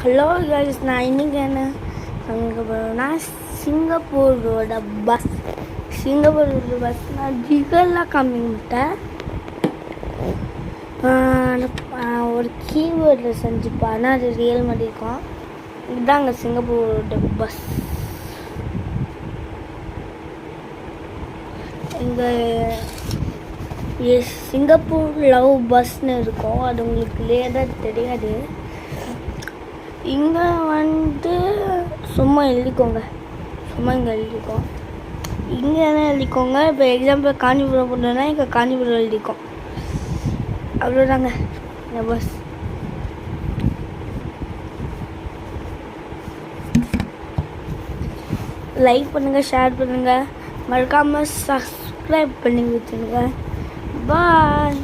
Hello guys, நான் இன்றைக்கி என்ன அங்கே போகிறேன்னா சிங்கப்பூரோட பஸ் நான் ஜிகெல்லாம் காமிக்கிட்டேன். ஒரு கீவேர்டில் செஞ்சுப்பா, ஆனால் அது ரியல் மாதிரி இருக்கும். இதுதாங்க சிங்கப்பூரோட பஸ். இங்கே சிங்கப்பூர் லவ் பஸ்ன்னு இருக்கும். அது உங்களுக்கு கிளியராக தெரியாது. இங்கே சும்மா எழுதிக்கோங்க. இங்கே எழுதிக்கோம். இங்கே என்ன எழுதிக்கோங்க. இப்போ எக்ஸாம்பிள் காஞ்சிபுரம் போட்டோன்னா இங்கே காஞ்சிபுரம் எழுதிக்கோம். அவ்வளோதாங்க இந்த பஸ். லைக் பண்ணுங்கள், ஷேர் பண்ணுங்கள், மறக்காமல் சப்ஸ்கிரைப் பண்ணி வச்சுருங்க. பாய்.